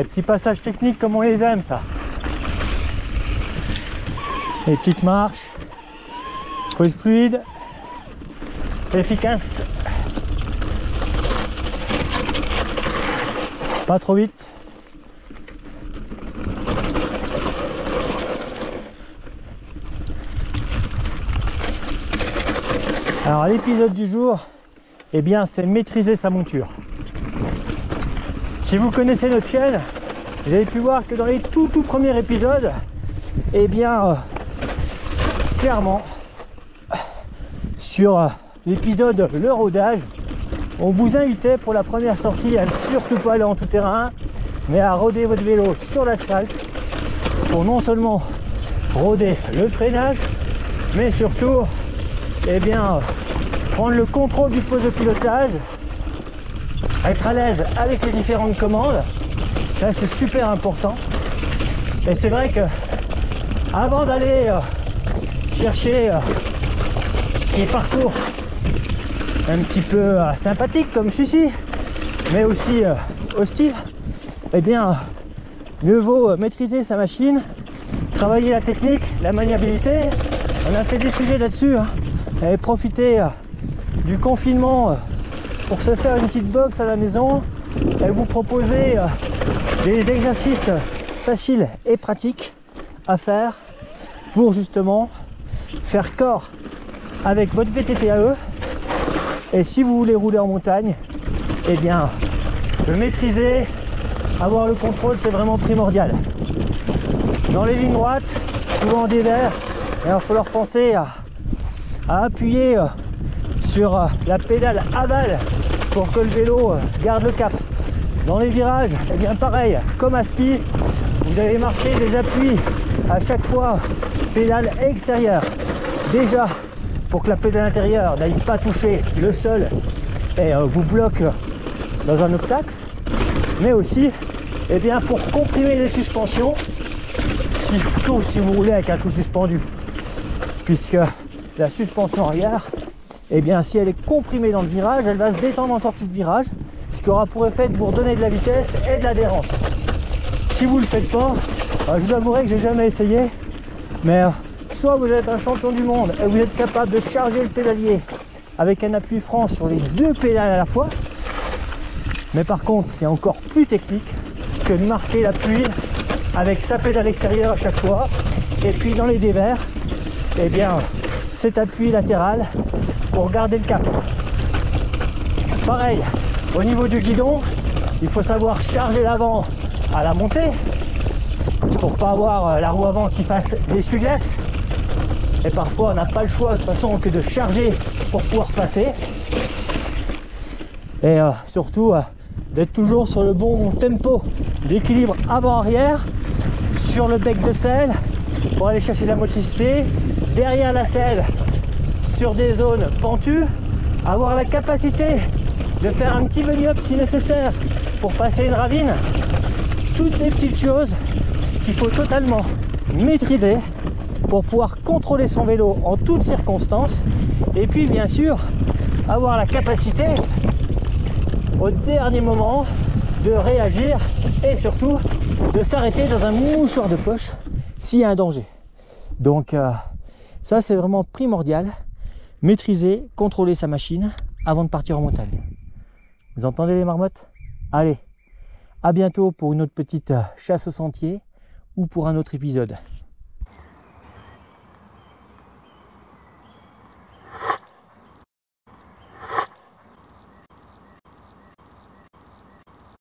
Les petits passages techniques comme on les aime, ça. Les petites marches. Faut être fluide, efficace. Pas trop vite. Alors l'épisode du jour, eh bien c'est maîtriser sa monture. Si vous connaissez notre chaîne, vous avez pu voir que dans les tout premiers épisodes, eh bien clairement sur l'épisode le rodage, on vous invitait pour la première sortie à ne surtout pas aller en tout terrain, mais à roder votre vélo sur l'asphalte pour non seulement roder le freinage, mais surtout eh bien prendre le contrôle du poste de pilotage, être à l'aise avec les différentes commandes. Ça c'est super important. Et c'est vrai que avant d'aller chercher des parcours un petit peu sympathiques comme celui-ci, mais aussi hostiles, eh bien mieux vaut maîtriser sa machine, travailler la technique, la maniabilité. On a fait des sujets là-dessus, hein. Et profiter du confinement pour se faire une petite boxe à la maison et vous proposer des exercices faciles et pratiques à faire pour justement faire corps avec votre VTT-AE. Et si vous voulez rouler en montagne, eh bien le maîtriser, avoir le contrôle, c'est vraiment primordial. Dans les lignes droites, souvent en dévers, il va falloir penser à appuyer sur la pédale aval pour que le vélo garde le cap. Dans les virages, eh bien pareil, comme à ski, vous allez marquer des appuis à chaque fois pédale extérieure. Déjà pour que la pédale intérieure n'aille pas toucher le sol et vous bloque dans un obstacle, mais aussi eh bien pour comprimer les suspensions, surtout si vous roulez avec un tout suspendu, puisque la suspension arrière, eh bien si elle est comprimée dans le virage, elle va se détendre en sortie de virage, ce qui aura pour effet de vous redonner de la vitesse et de l'adhérence. Si vous ne le faites pas, je vous avouerai que j'ai jamais essayé, mais soit vous êtes un champion du monde et vous êtes capable de charger le pédalier avec un appui franc sur les deux pédales à la fois, mais par contre c'est encore plus technique que de marquer l'appui avec sa pédale extérieure à chaque fois, et puis dans les dévers, eh bien cet appui latéral pour garder le cap. Pareil, au niveau du guidon, il faut savoir charger l'avant à la montée pour pas avoir la roue avant qui fasse l'essuie-glace. Et parfois on n'a pas le choix de toute façon que de charger pour pouvoir passer. Et surtout d'être toujours sur le bon tempo d'équilibre avant-arrière, sur le bec de selle pour aller chercher la motricité, derrière la selle sur des zones pentues, avoir la capacité de faire un petit bunny up si nécessaire pour passer une ravine. Toutes des petites choses qu'il faut totalement maîtriser pour pouvoir contrôler son vélo en toutes circonstances, et puis bien sûr avoir la capacité au dernier moment de réagir et surtout de s'arrêter dans un mouchoir de poche s'il y a un danger. Donc ça c'est vraiment primordial, maîtriser, contrôler sa machine avant de partir en montagne. Vous entendez les marmottes? Allez, à bientôt pour une autre petite chasse au sentier ou pour un autre épisode.